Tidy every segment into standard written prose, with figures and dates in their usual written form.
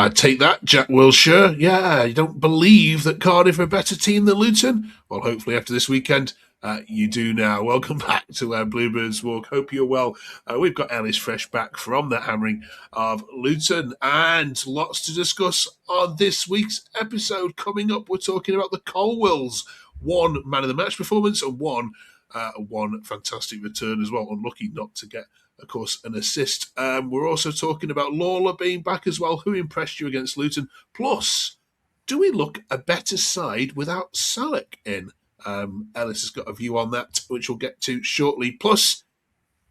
Take that, Jack Wilshere. Yeah, you don't believe that Cardiff are a better team than Luton? Well, hopefully after this weekend, you do now. Welcome back to our Bluebirds Walk. Hope you're well. We've got Ellis fresh back from the hammering of Luton and lots to discuss on this week's episode. Coming up, we're talking about the Colwills. One man of the match performance and one fantastic return as well. Unlucky not to get, of course, an assist. We're also talking about Lawler being back as well. Who impressed you against Luton? Plus, do we look a better side without Salek in? Ellis has got a view on that, which we'll get to shortly. Plus,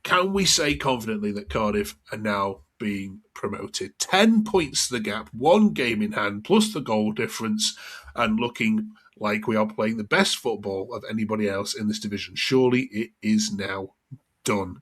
can we say confidently that Cardiff are now being promoted? 10 points to the gap, 1 game in hand, plus the goal difference, and looking like we are playing the best football of anybody else in this division. Surely it is now done.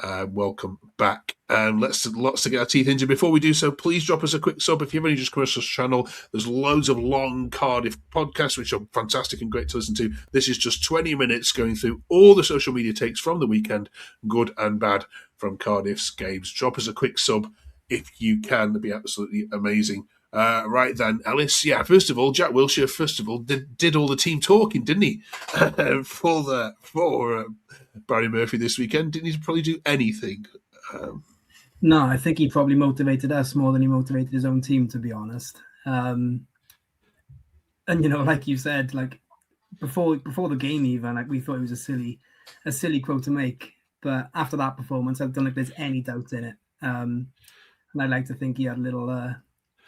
Welcome back. Lots to get our teeth into. Before we do so, please drop us a quick sub. If you've only just come across this channel, there's loads of long Cardiff podcasts, which are fantastic and great to listen to. This is just 20 minutes going through all the social media takes from the weekend, good and bad, from Cardiff's games. Drop us a quick sub if you can. That'd be absolutely amazing. Right then, Alice. Yeah, first of all, Jack Wilshere, did all the team talking, didn't he? for Barry Murphy this weekend. Didn't he probably do anything? No, I think he probably motivated us more than he motivated his own team, to be honest. And like you said, like before the game, even like we thought it was a silly quote to make. But after that performance, I don't think there's any doubt in it. And I like to think he had a little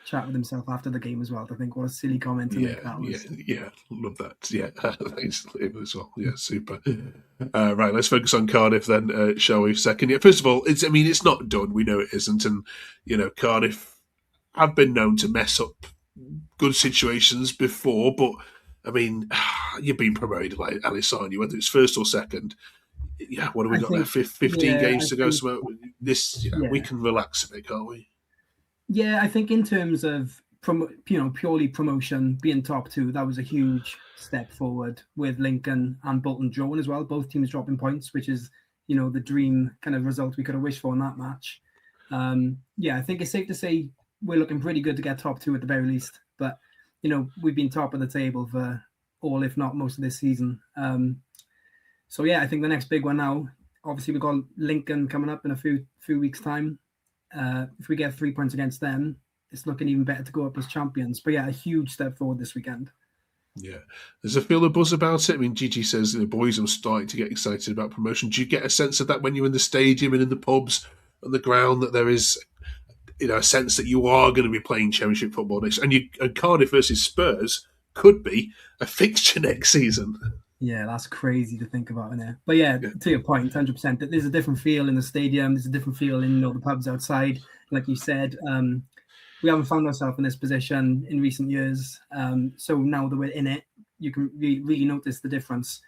chat with himself after the game as well. I think what a silly comment to make that was. Yeah, love that. Yeah, thanks as well. Yeah, super. Right, let's focus on Cardiff then, shall we? Second, first of all, it's not done. We know it isn't, and Cardiff have been known to mess up good situations before, but you've been promoted, like Alice, aren't you? Whether it's first or second. Yeah, what have we got there? 15 games to go. So we can relax a bit, can't we? Yeah, I think in terms of purely promotion, being top 2, that was a huge step forward with Lincoln and Bolton drawing as well. Both teams dropping points, which is the dream kind of result we could have wished for in that match. I think it's safe to say we're looking pretty good to get top 2 at the very least. But we've been top of the table for all, if not most of this season. I think the next big one now, obviously we've got Lincoln coming up in a few weeks' time. If we get 3 points against them, it's looking even better to go up as champions. But a huge step forward this weekend. Yeah, there's a feel of buzz about it. Gigi says the boys are starting to get excited about promotion. Do you get a sense of that when you're in the stadium and in the pubs and the ground, that there is a sense that you are going to be playing Championship football next? And Cardiff versus Spurs could be a fixture next season. Yeah, that's crazy to think about, isn't it? But to your point, 100%, that there's a different feel in the stadium. There's a different feel in the pubs outside. Like you said, we haven't found ourselves in this position in recent years. So now that we're in it, you can really notice the difference.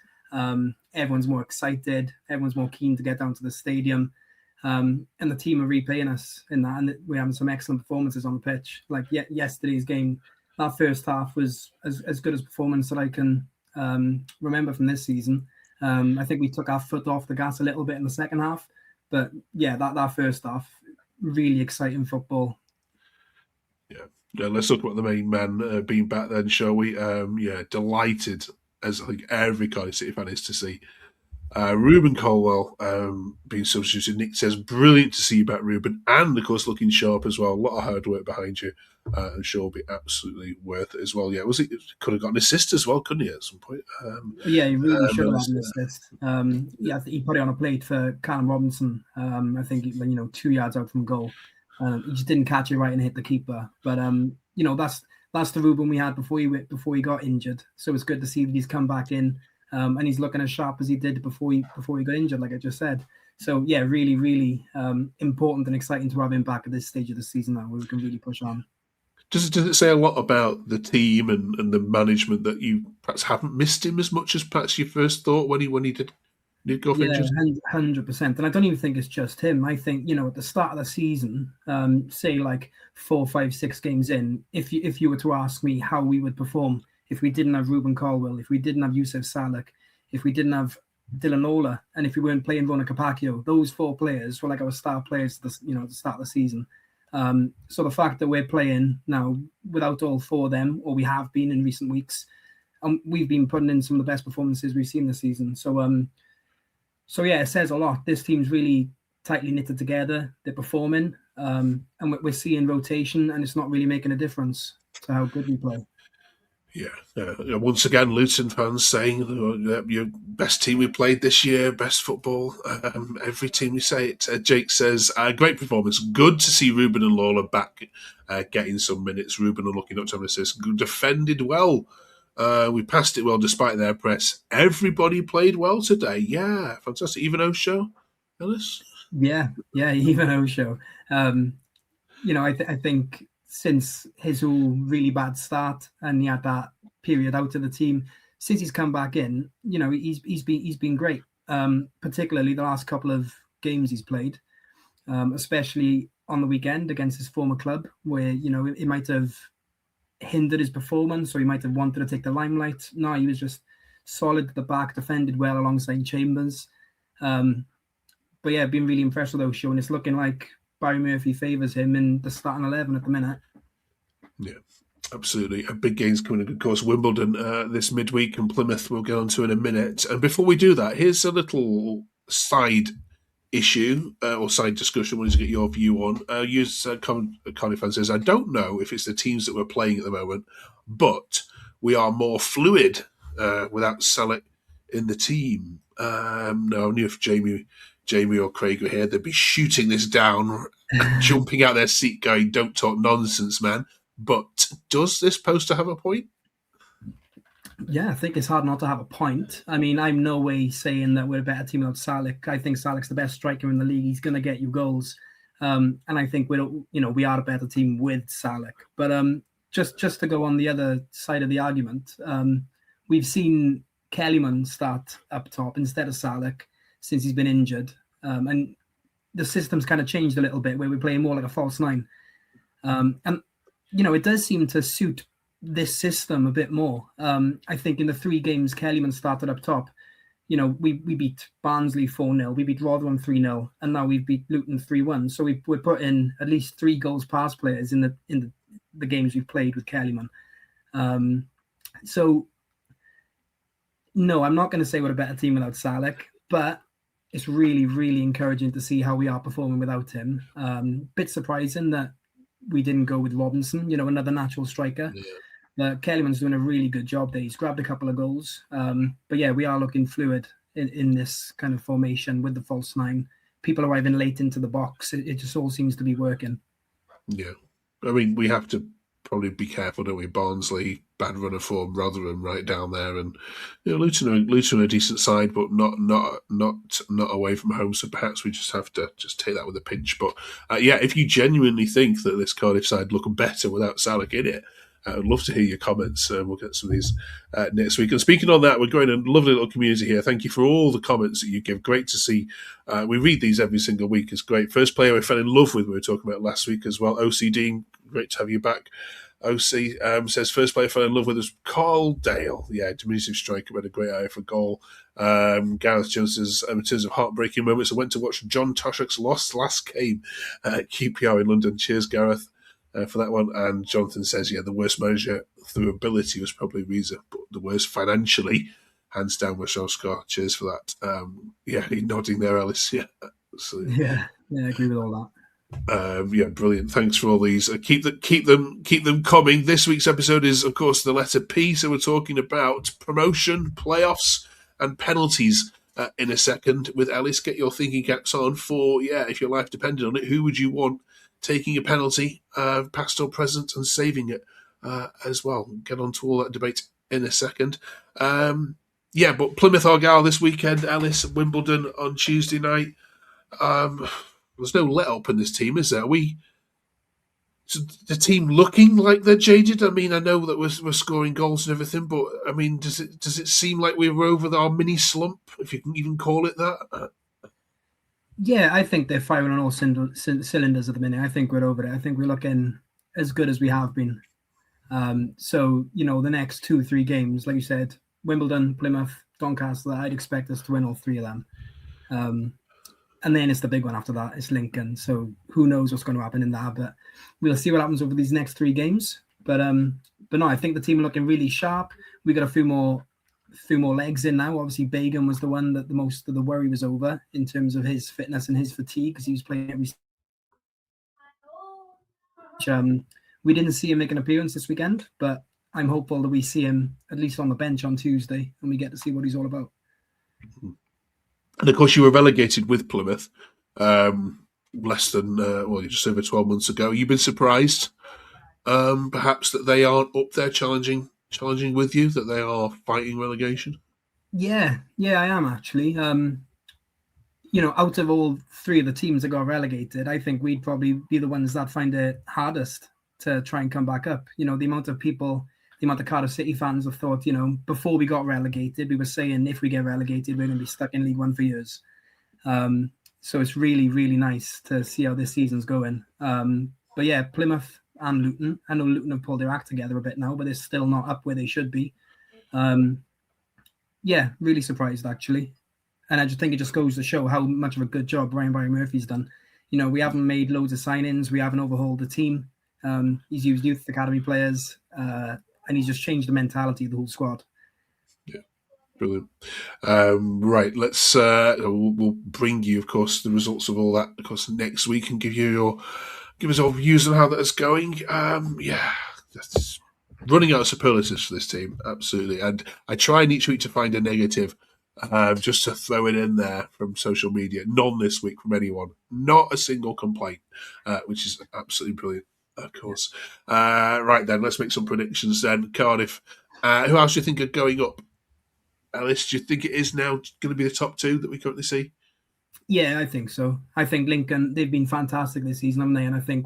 Everyone's more excited. Everyone's more keen to get down to the stadium. And the team are repaying us in that. And we're having some excellent performances on the pitch. Like yesterday's game, that first half was as good as performance that I can remember from this season. I think we took our foot off the gas a little bit in the second half, but that first half, really exciting football. Let's talk about the main man being back then, shall we? Delighted, as I think every Cardiff City fan is, to see Ruben Colwill being substituted. Nick says, brilliant to see you back, Ruben, and of course looking sharp as well. A lot of hard work behind you. I'm sure will be absolutely worth it as well. Yeah, could have got an assist as well, couldn't he, at some point? He really should have had an assist. I think he put it on a plate for Callum Robinson. I think 2 yards out from goal. He just didn't catch it right and hit the keeper. But that's the Ruben we had before he got injured. So it's good to see that he's come back in and he's looking as sharp as he did before he got injured, like I just said. So really, really important and exciting to have him back at this stage of the season now, where we can really push on. Does it say a lot about the team and the management that you perhaps haven't missed him as much as perhaps you first thought when he did go for injuries? 100%. And I don't even think it's just him. I think, at the start of the season, say like 4, 5, 6 games in, if you were to ask me how we would perform if we didn't have Ruben Colwill, if we didn't have Yusuf Salek, if we didn't have Dylan Ola, and if we weren't playing Rona Capaccio, those 4 players were like our star players at the start of the season. So the fact that we're playing now without all four of them, or we have been in recent weeks, we've been putting in some of the best performances we've seen this season. So yeah, it says a lot. This team's really tightly knitted together. They're performing, and we're seeing rotation, and it's not really making a difference to how good we play. Yeah. Once again, Luton fans saying your best team we played this year, best football. Every team we say it. Jake says, great performance. Good to see Ruben and Lawler back getting some minutes. Ruben unlucky not to have an assist. Defended well. We passed it well despite their press. Everybody played well today. Yeah, fantastic. Even Osho, Ellis? Yeah, even Osho. I think since his really bad start and he had that period out of the team, since he's come back in, he's been great. Particularly the last couple of games he's played, especially on the weekend against his former club, where it might have hindered his performance, or he might have wanted to take the limelight. No, he was just solid at the back, defended well alongside Chambers. But yeah, I've been really impressed with Osho, and it's looking like Barry Murphy favours him in the starting 11 at the minute. Yeah, absolutely. Big games coming in, of course. Wimbledon this midweek, and Plymouth we'll get on to in a minute. And before we do that, here's a little side issue or side discussion. I wanted to get your view on. Cardiff fan says, I don't know if it's the teams that we're playing at the moment, but we are more fluid without Salek in the team. No, I knew if Jamie or Craig were here, they'd be shooting this down, jumping out their seat going, don't talk nonsense, man. But does this poster have a point? Yeah, I think it's hard not to have a point. I mean, I'm no way saying that we're a better team without Salek. I think Salek's the best striker in the league. He's going to get you goals. And I think we are a better team with Salek. But just to go on the other side of the argument, we've seen Kellyman start up top instead of Salek since he's been injured. And the system's kind of changed a little bit, where we're playing more like a false nine. And, it does seem to suit this system a bit more. I think in the 3 games Kellyman started up top, we beat Barnsley 4-0, we beat Rotherham 3-0, and now we've beat Luton 3-1. So we're putting at least 3 goals past players in the games we've played with Kellyman. So no, I'm not going to say we're a better team without Salek, but it's really, really encouraging to see how we are performing without him. Bit surprising that we didn't go with Robinson, another natural striker. Yeah. But Kellyman's doing a really good job there. He's grabbed a couple of goals. But yeah, we are looking fluid in this kind of formation with the false nine. People arriving late into the box. It just all seems to be working. Yeah. I mean, we have to probably be careful, don't we? Barnsley, bad run of form, Rotherham right down there, and Luton are a decent side, but not away from home. So perhaps we just have to just take that with a pinch. But if you genuinely think that this Cardiff side look better without Salek in it, I'd love to hear your comments. We'll get some of these next week. And speaking on that, we're growing a lovely little community here. Thank you for all the comments that you give. Great to see. We read these every single week. It's great. First player I fell in love with, we were talking about last week as well. OCD, great to have you back. OC says, first player I fell in love with was Carl Dale. Yeah, diminutive striker, had a great eye for goal. Gareth Jones says, in terms of heartbreaking moments, I went to watch John Toshak's last game at QPR in London. Cheers, Gareth. For that one. And Jonathan says, the worst manager through ability was probably Reza, but the worst financially, hands down, was Solskjaer. Cheers for that. You're nodding there, Alice. Yeah, absolutely. Yeah, I agree with all that. Brilliant. Thanks for all these. Keep them coming. This week's episode is, of course, the letter P. So we're talking about promotion, playoffs, and penalties in a second. With Alice, get your thinking caps on for if your life depended on it. Who would you want taking a penalty, past or present, and saving it as well? We'll get on to all that debate in a second. But Plymouth Argyle this weekend, Alice, Wimbledon on Tuesday night. There's no let up in this team, is there? Is the team looking like they're jaded? I mean, I know that we're scoring goals and everything, but I mean, does it seem like we're over our mini slump, if you can even call it that? Yeah, I think they're firing on all cylinders at the minute. I think we're over it. I think we're looking as good as we have been. So, the next 2-3 games, like you said, Wimbledon, Plymouth, Doncaster, I'd expect us to win all 3 of them. and then it's the big one after that. It's Lincoln. So who knows what's going to happen in that? But we'll see what happens over these next 3 games. But no, I think the team are looking really sharp. We got a few more legs in now. Obviously, Bagan was the one that the most of the worry was over in terms of his fitness and his fatigue, because he was playing every. We didn't see him make an appearance this weekend, but I'm hopeful that we see him at least on the bench on Tuesday and we get to see what he's all about. And of course, you were relegated with Plymouth less than just over 12 months ago. You've been surprised, perhaps, that they aren't up there challenging with you, that they are fighting relegation? Yeah, I am actually. Out of all 3 of the teams that got relegated, I think we'd probably be the ones that find it hardest to try and come back up. The amount of Cardiff City fans have thought, before we got relegated, we were saying if we get relegated, we're going to be stuck in League One for years. So it's really, really nice to see how this season's going. But yeah, Plymouth and Luton. I know Luton have pulled their act together a bit now, but they're still not up where they should be. Yeah, really surprised actually. And I just think it just goes to show how much of a good job Barry Murphy's done. We haven't made loads of signings. We haven't overhauled the team. He's used youth academy players, and he's just changed the mentality of the whole squad. Yeah, brilliant. Right, let's we'll bring you, of course, the results of all that, of course, next week, and give us all views on how that's going. That's running out of superlatives for this team, absolutely. And I try each week to find a negative. Just to throw it in there from social media. None this week from anyone. Not a single complaint, which is absolutely brilliant, of course. Right then, let's make some predictions then. Cardiff, who else do you think are going up? Alice, do you think it is now going to be the top 2 that we currently see? Yeah, I think so. I think Lincoln, they've been fantastic this season, haven't they? And I think,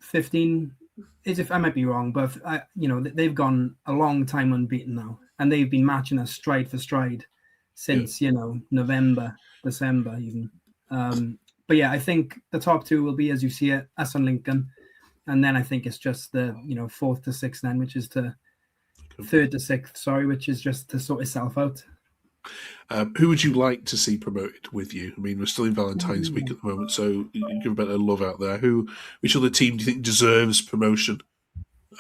15? I might be wrong, but they've gone a long time unbeaten now. And they've been matching us stride for stride since November, December even. But yeah, I think the top 2 will be, as you see it, us and Lincoln, and then I think it's just the 4th to 6th then, which is to 3rd to 6th, which is just to sort itself out. Who would you like to see promoted with you? I mean, we're still in Valentine's week at the moment, so you give a bit of love out there. Which other team do you think deserves promotion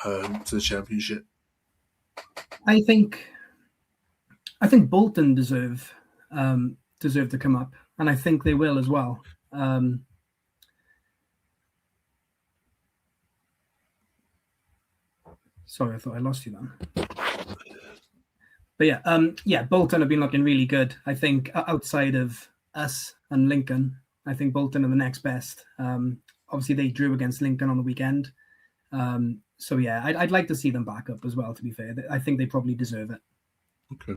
to the Championship? I think Bolton deserve to come up, and I think they will as well. Sorry, I thought I lost you then. But Bolton have been looking really good. I think outside of us and Lincoln, I think Bolton are the next best. Obviously, they drew against Lincoln on the weekend. I'd like to see them back up as well, to be fair. I think they probably deserve it. Okay.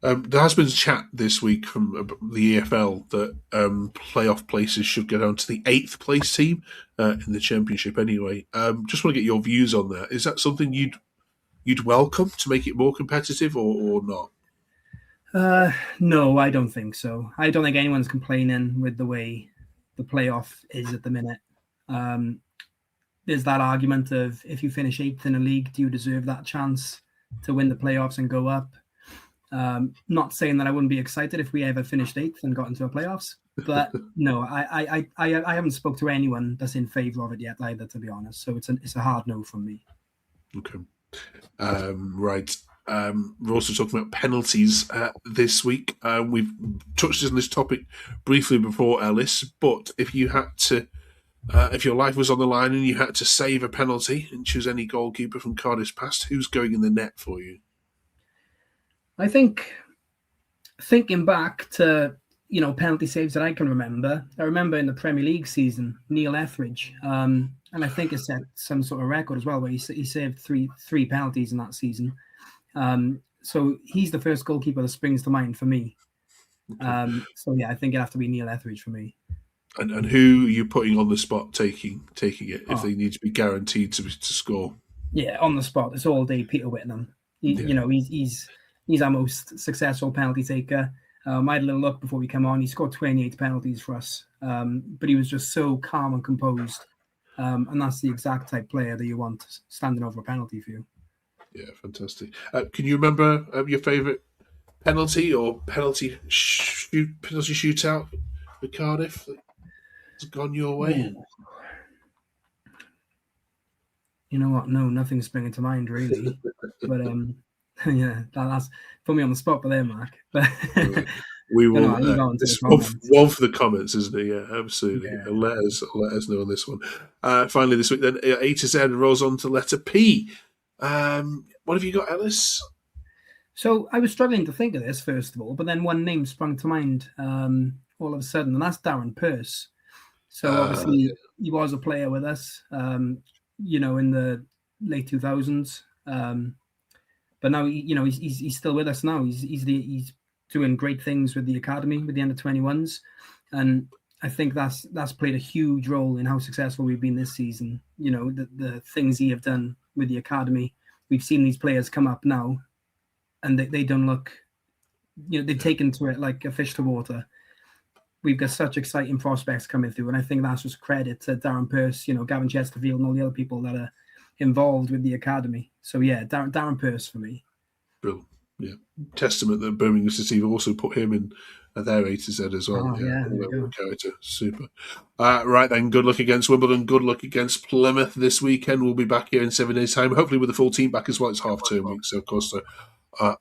There has been a chat this week from the EFL that playoff places should go down to the 8th place team in the Championship anyway. Just want to get your views on that. Is that something you'd welcome to make it more competitive or not? No, I don't think so. I don't think anyone's complaining with the way the playoff is at the minute. There's that argument of if you finish 8th in a league, do you deserve that chance to win the playoffs and go up? Not saying that I wouldn't be excited if we ever finished 8th and got into the playoffs, but no, I haven't spoke to anyone that's in favour of it yet either, to be honest. So it's a hard no from me. Okay. Right. We're also talking about penalties this week. We've touched on this topic briefly before, Ellis, but if you had to, if your life was on the line and you had to save a penalty and choose any goalkeeper from Cardiff's past, who's going in the net for you? I think, thinking back to penalty saves that I can remember, I remember in the Premier League season, Neil Etheridge, and I think it set some sort of record as well, where he saved three penalties in that season. So he's the first goalkeeper that springs to mind for me. Okay. I think it'd have to be Neil Etheridge for me. And who are you putting on the spot taking it if they need to be guaranteed to score? Yeah, on the spot. It's all day Peter Whittingham. He's our most successful penalty taker. I had a little look before we came on. He scored 28 penalties for us, but he was just so calm and composed. And that's the exact type player that you want standing over a penalty for you. Yeah, fantastic. Can you remember your favourite penalty or penalty shootout for Cardiff that's gone your way? You know what? No, nothing's springing to mind really. But yeah, that's put me on the spot for there, Mark. But we will. This one for the comments, isn't it? Yeah, absolutely. Yeah. Let us know on this one. Finally, this week then, A to Z rolls on to letter P. What have you got, Ellis? So I was struggling to think of this first of all, but then one name sprung to mind all of a sudden, and that's Darren Pearce. So obviously he was a player with us, in the late 2000s. But now he's still with us now. He's doing great things with the academy, with the under-21s, and I think that's played a huge role in how successful we've been this season. The things he have done with the academy. We've seen these players come up now, and they don't look, they've taken to it like a fish to water. We've got such exciting prospects coming through, and I think that's just credit to Darren Pearce, Gavin Chesterfield, and all the other people that are involved with the academy. So yeah, Darren Pearce for me. Brilliant. Yeah, testament that Birmingham City have also put him in their A to Z as well. Character, super. Right then, good luck against Wimbledon. Good luck against Plymouth this weekend. We'll be back here in 7 days' time, hopefully with the full team back as well. It's half-term week, so of course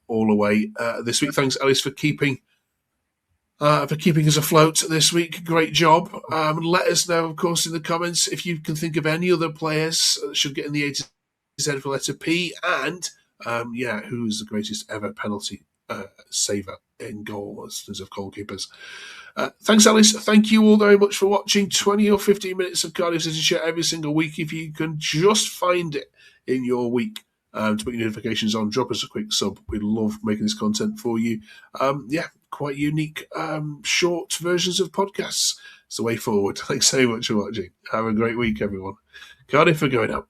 all away this week. Thanks, Alice, for keeping us afloat this week. Great job. Let us know, of course, in the comments if you can think of any other players that should get in the A to Z for letter P, and who's the greatest ever penalty saver in goal as terms of goalkeepers. Thanks, Alice. Thank you all very much for watching 20 or 15 minutes of Cardiff City Show every single week. If you can just find it in your week to put your notifications on, drop us a quick sub. We love making this content for you. Quite unique short versions of podcasts. It's the way forward. Thanks so much for watching. Have a great week, everyone. Cardiff are going out.